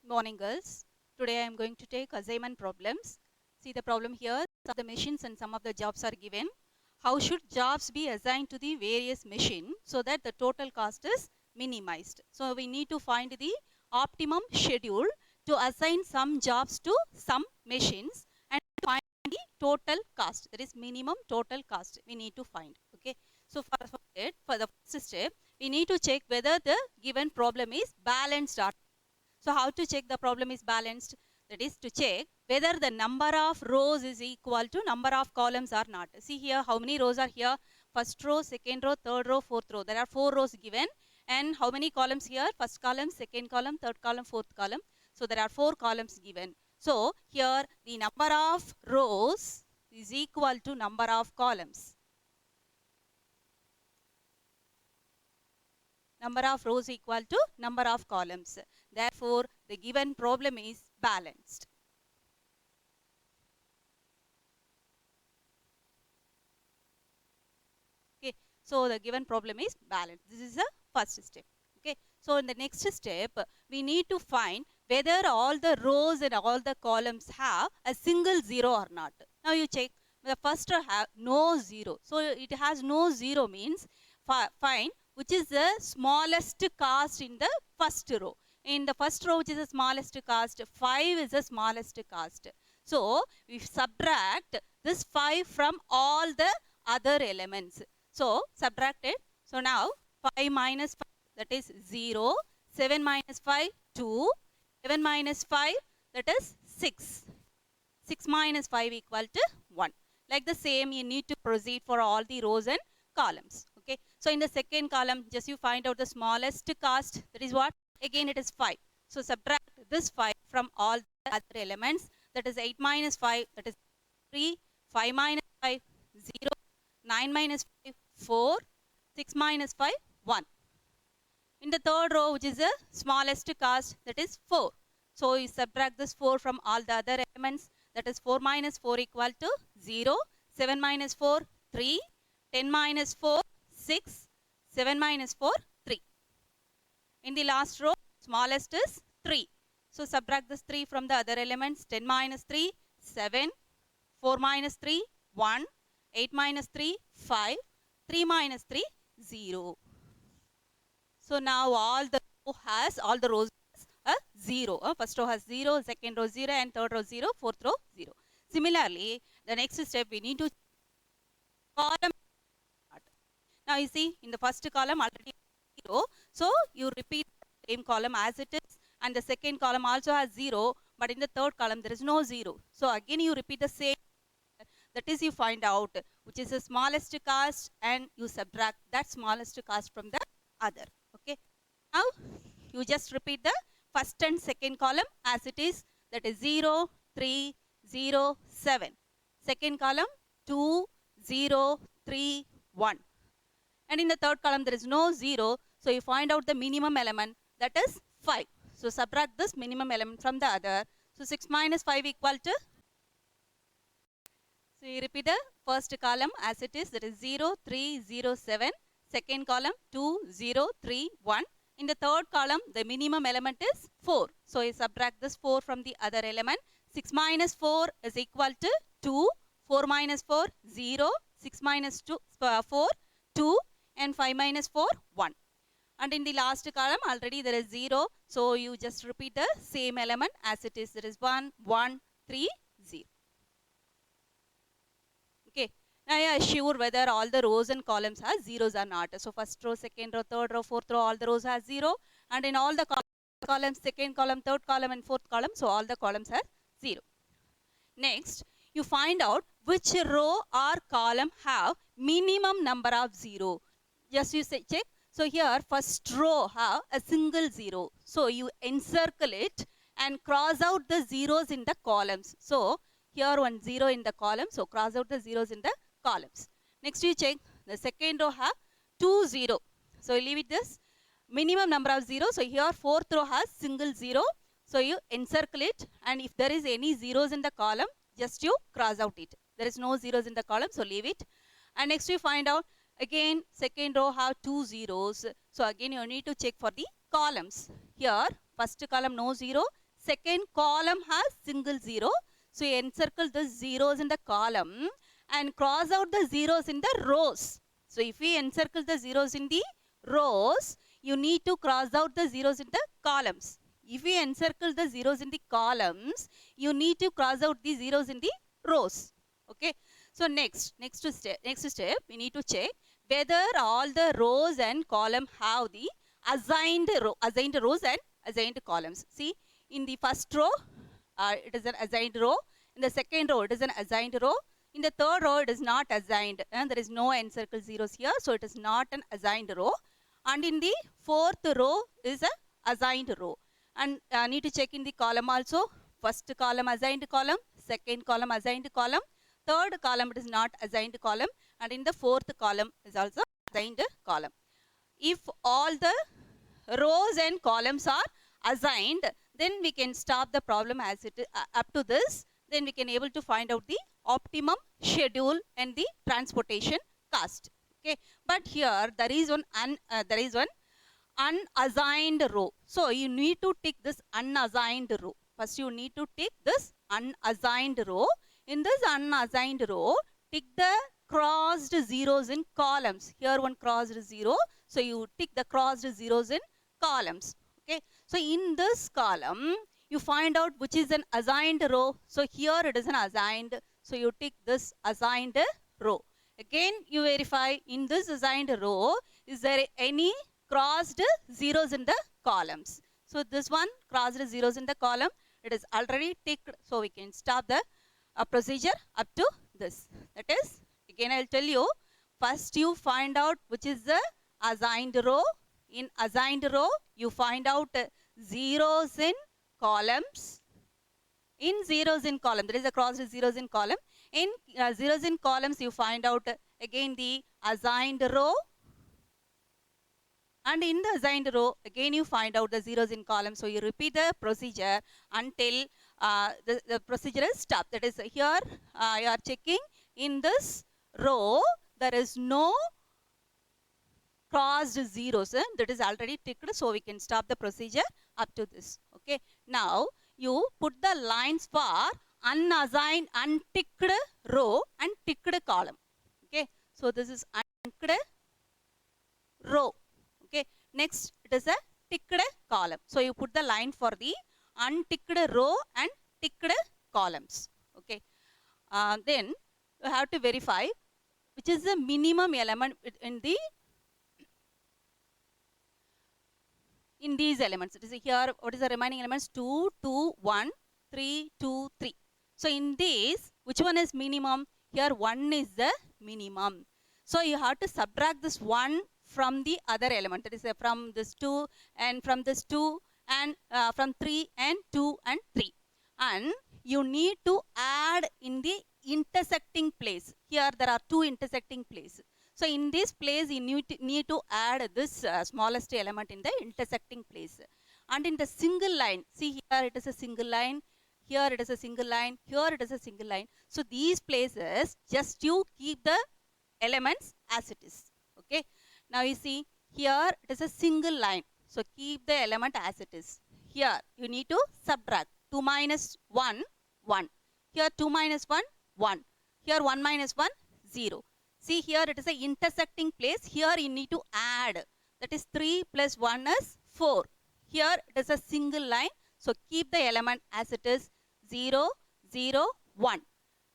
Morning, girls. Today I am going to take assignment problems. See the problem here. Some of the machines and some of the jobs are given. How should jobs be assigned to the various machine so that the total cost is minimized? So we need to find the optimum schedule to assign some jobs to some machines and find the total cost. That is minimum total cost we need to find. Okay. So for the first step, we need to check whether the given problem is balanced or. So how to check the problem is balanced? That is to check whether the number of rows is equal to number of columns or not. See here how many rows are here. First row, second row, third row, fourth row. There are 4 rows given. And how many columns here? First column, second column, third column, fourth column. So there are 4 columns given. So here the number of rows is equal to number of columns. Number of rows equal to number of columns. Therefore, the given problem is balanced. Okay, so the given problem is balanced. This is the first step. Okay, so in the next step, we need to find whether all the rows and all the columns have a single zero or not. Now you check. The first row have no zero. So it has no zero means find which is the smallest cost in the first row. In the first row, which is the smallest cost, 5 is the smallest cost. So we subtract this 5 from all the other elements. So subtract it. So now 5 minus 5, that is 0. 7 minus 5, 2. 7 minus 5, that is 6. 6 minus 5 equal to 1. Like the same, you need to proceed for all the rows and columns. Okay. So in the second column, just you find out the smallest cost. That is what? Again, it is 5. So subtract this 5 from all the other elements. That is 8 minus 5. That is 3. 5 minus 5, 0. 9 minus 5, 4. 6 minus 5, 1. In the third row, which is the smallest cost, that is 4. So you subtract this 4 from all the other elements. That is 4 minus 4 equal to 0. 7 minus 4, 3. 10 minus 4, 6. 7 minus 4, 3. In the last row, smallest is 3. So subtract this 3 from the other elements. 10 minus 3, 7. 4 minus 3, 1. 8 minus 3, 5. 3 minus 3, 0. So now all the rows has a 0. First row has 0, second row 0, and third row 0, fourth row 0. Similarly, the next step we need to column. Now you see in the first column already 0. So you repeat the same column as it is, and the second column also has 0, but in the third column there is no 0. So again you repeat the same. That is, you find out which is the smallest cost and you subtract that smallest cost from the other. Okay. Now you just repeat the first and second column as it is. That is 0, 3, 0, 7. Second column 2, 0, 3, 1. And in the third column there is no 0. So you find out the minimum element, that is 5. So subtract this minimum element from the other. So 6 minus 5 equal to. So you repeat the first column as it is, that is 0, 3, 0, 7. Second column 2, 0, 3, 1. In the third column, the minimum element is 4. So you subtract this 4 from the other element. 6 minus 4 is equal to 2. 4 minus 4, 0. 6 minus 4, 2. And 5 minus 4, 1. And in the last column, already there is 0. So you just repeat the same element as it is. There is 1, 1, 3, 0. Okay. Now I assure whether all the rows and columns have zeros or not. So first row, second row, third row, fourth row, all the rows have 0. And in all the columns, second column, third column, and fourth column, so all the columns have 0. Next, you find out which row or column have minimum number of 0. Just you say check. So here first row have a single 0. So you encircle it and cross out the zeros in the columns. So here 1 0 in the column. So cross out the zeros in the columns. Next you check the second row have 2 0. So you leave it this minimum number of 0. So here fourth row has single 0. So you encircle it, and if there is any zeros in the column, just you cross out it. There is no zeros in the column, so leave it. And next you find out again second row have 2 zeros. So again you need to check for the columns. Here first column no 0, second column has single 0. So you encircle the zeros in the column and cross out the zeros in the rows. So if we encircle the zeros in the rows, you need to cross out the zeros in the columns. If we encircle the zeros in the columns, you need to cross out the zeros in the rows. Okay. So next step, we need to check whether all the rows and column have the assigned rows and assigned columns. See, in the first row, it is an assigned row. In the second row, it is an assigned row. In the third row, it is not assigned, and there is no encircled zeros here, so it is not an assigned row. And in the fourth row is a assigned row. And need to check in the column also. First column assigned column, second column assigned column, third column it is not assigned column, and in the fourth column is also assigned column. If all the rows and columns are assigned, then we can stop the problem as it is, up to this. Then we can able to find out the optimum schedule and the transportation cost. Okay, but here there is one unassigned row. So you need to tick this unassigned row. First you need to tick this unassigned row. In this unassigned row, tick the crossed zeros in columns. Here one crossed zero. So you tick the crossed zeros in columns. Okay. So in this column, you find out which is an assigned row. So here it is an assigned. So you tick this assigned row. Again, you verify in this assigned row, is there any crossed zeros in the columns? So this one crossed zeros in the column, it is already ticked. So we can stop the procedure up to this. That is, again I will tell you, first you find out which is the assigned row. In assigned row, you find out zeros in columns. In zeros in column, there is a crossed zeros in column. In zeros in columns, you find out again the assigned row. And in the assigned row, again you find out the zeros in column. So you repeat the procedure until the procedure is stopped. That is, here you are checking in this row, there is no crossed zeros. That is already ticked. So we can stop the procedure up to this. Okay. Now you put the lines for unassigned, unticked row and ticked column. Okay. So this is unticked row. Okay. Next, it is a ticked column. So you put the line for the unticked row and ticked columns. Okay. Then you have to verify which is the minimum element in these elements. It is here, what is the remaining elements? 2, 2, 1, 3, 2, 3. So in these, which one is minimum? Here 1 is the minimum. So you have to subtract this 1 from the other element. That is from this 2 and from this 2 and from 3 and 2 and 3. And you need to add in the intersecting place. Here there are 2 intersecting places. So in this place you need to add this smallest element in the intersecting place. And in the single line, see here it is a single line, here it is a single line, here it is a single line. So these places just you keep the elements as it is. Okay. Now you see here it is a single line. So keep the element as it is. Here you need to subtract 2 minus 1, 1. Here 2 minus 1, 1. Here 1 minus 1, 0. See here it is a intersecting place. Here you need to add. That is 3 plus 1 is 4. Here it is a single line. So keep the element as it is 0, 0, 1.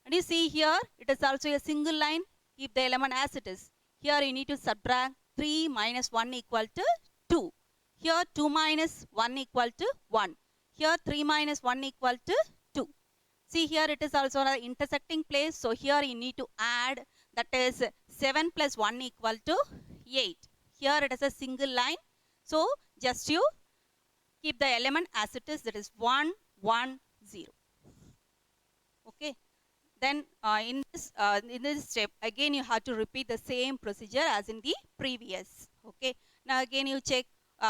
And you see here it is also a single line. Keep the element as it is. Here you need to subtract 3 minus 1 equal to 2. Here 2 minus 1 equal to 1. Here 3 minus 1 equal to 2. See here it is also an intersecting place. So here you need to add, that is 7 plus 1 equal to 8. Here it is a single line. So just you keep the element as it is, that is 1, 1, 0. Okay. Then in this step again you have to repeat the same procedure as in the previous. Okay. Now again you check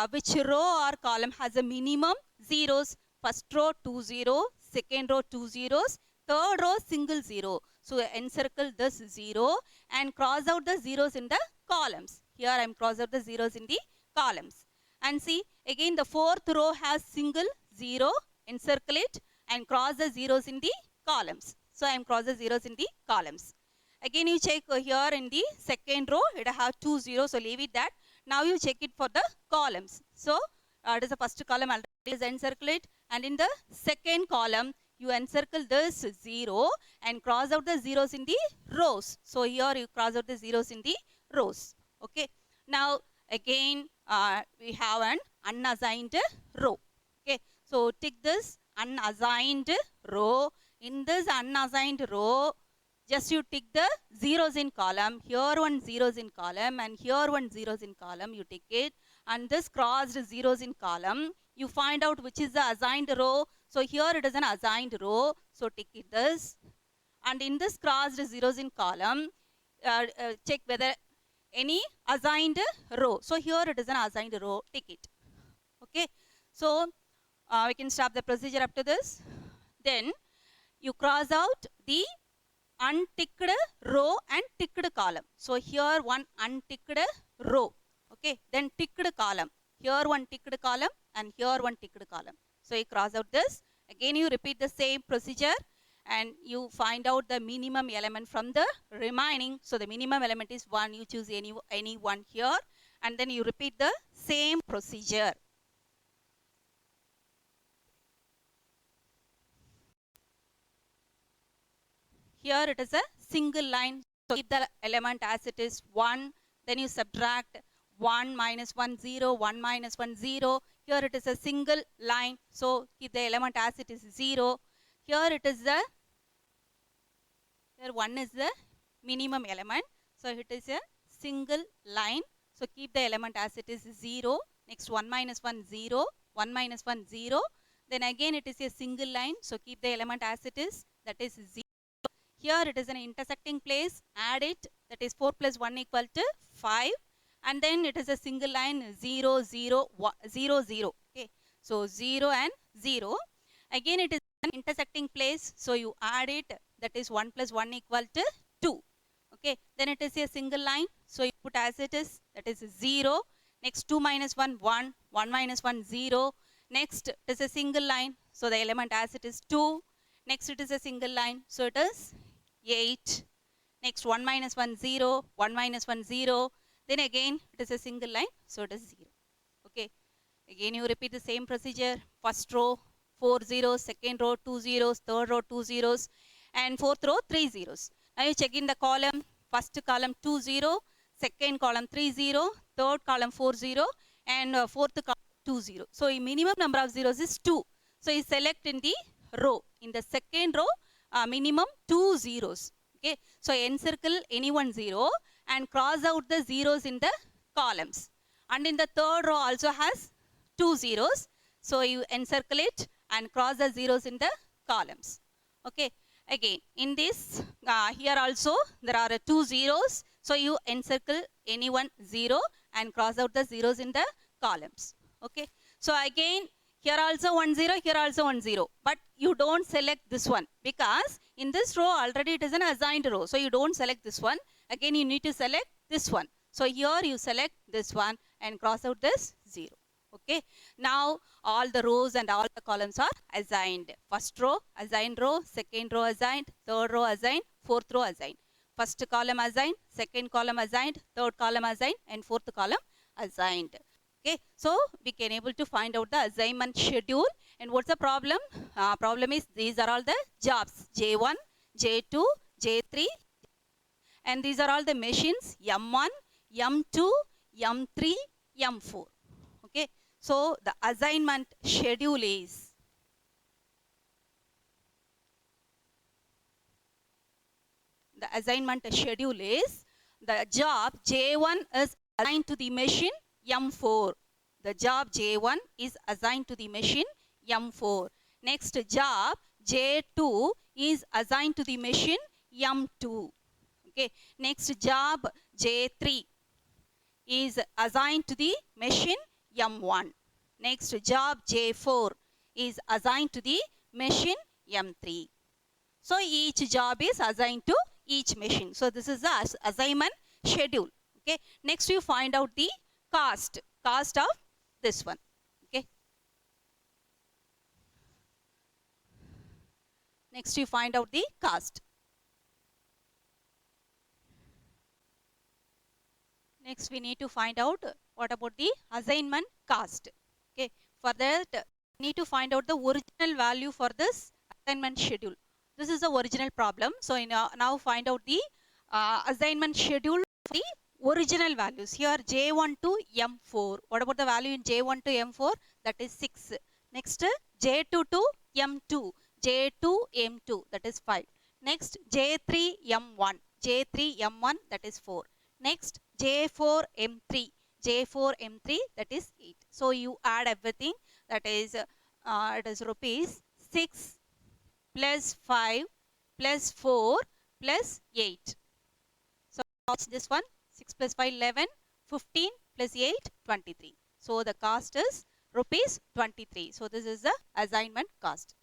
which row or column has a minimum zeros. First row 2 zeros, second row 2 zeros, third row single 0. So encircle this 0 and cross out the zeros in the columns. Here I am cross out the zeros in the columns. And see again the fourth row has single 0 encircle it and cross the zeros in the columns. So I am cross the zeros in the columns. Again you check here in the second row, it have 2 zeros, so leave it that. Now you check it for the columns. So it is the first column, already is encircle it, and in the second column you encircle this 0 and cross out the zeros in the rows. So here you cross out the zeros in the rows. Okay. Now again we have an unassigned row. Okay. So tick this unassigned row. In this unassigned row, just you tick the zeros in column. Here one zeros in column and here one zeros in column. You tick it, and this crossed zeros in column. You find out which is the assigned row. So here it is an assigned row. So tick it this. And in this crossed zeros in column, check whether any assigned row. So here it is an assigned row. Tick it. Okay. So we can stop the procedure up to this. Then you cross out the unticked row and ticked column. So here one unticked row. Okay. Then ticked column. Here one ticked column and here one ticked column. So you cross out this. Again you repeat the same procedure and you find out the minimum element from the remaining. So the minimum element is 1. You choose any one here and then you repeat the same procedure. Here it is a single line. So keep the element as it is 1. Then you subtract 1 minus 1 0, 1 minus 1 0. Here it is a single line. So keep the element as it is 0. Here it is the, here 1 is the minimum element. So it is a single line. So keep the element as it is 0. Next 1 minus 1 0, 1 minus 1 0. Then again it is a single line. So keep the element as it is, that is 0. Here it is an intersecting place, add it, that is 4 plus 1 equal to 5. And then it is a single line 0, 0, 1, 0, 0. Okay. So 0 and 0. Again it is an intersecting place, so you add it, that is 1 plus 1 equal to 2. Okay. Then it is a single line, so you put as it is, that is 0. Next 2 minus 1, 1, 1 minus 1, 0. Next it is a single line, so the element as it is 2. Next it is a single line, so it is 8. Next 1 minus 1 0, 1 minus 1 0. Then again it is a single line, so it is 0. Okay. Again you repeat the same procedure. First row 4 zeros, second row 2 zeros, third row 2 zeros, and fourth row 3 zeros. Now you check in the column. First column 2 0, second column 3 0, third column 4 0, and fourth column 2 0. So the minimum number of zeros is 2. So you select in the row. In the second row, minimum 2 zeros. Okay. So encircle any one 0 and cross out the zeros in the columns. And in the third row also has 2 zeros. So you encircle it and cross the zeros in the columns. Okay. Again, in this, here also there are 2 zeros. So you encircle any one 0 and cross out the zeros in the columns. Okay. So again, here also 1 0, here also 1 0. But you don't select this one because in this row already it is an assigned row. So you don't select this one. Again you need to select this one. So here you select this one and cross out this 0. Okay. Now all the rows and all the columns are assigned. First row assigned row, second row assigned, third row assigned, fourth row assigned. First column assigned, second column assigned, third column assigned, and fourth column assigned. Okay. So we can able to find out the assignment schedule. And what's the problem? Problem is these are all the jobs J1, J2, J3, and these are all the machines M1, M2, M3, M4. Okay. So the assignment schedule is the job J1 is assigned to the machine M4. The job J1 is assigned to the machine M4. Next job J2 is assigned to the machine M2. Okay. Next job J3 is assigned to the machine M1. Next job J4 is assigned to the machine M3. So each job is assigned to each machine. So this is the assignment schedule. Okay. Next you find out the cost of this one. Okay. Next you find out the cost. Next we need to find out what about the assignment cost. Okay, for that we need to find out the original value for this assignment schedule. This is the original problem. So now find out the assignment schedule for the original values. Here J1 to M4. What about the value in J1 to M4? That is 6. Next J2 to M2. J2 M2, that is 5. Next J3 M1. J3 M1, that is 4. Next J4 M3. J4 M3, that is 8. So you add everything, that is it is rupees 6 plus 5 plus 4 plus 8. So what's this one? 6 plus 5 11, 15 plus 8 23. So the cost is rupees 23. So this is the assignment cost.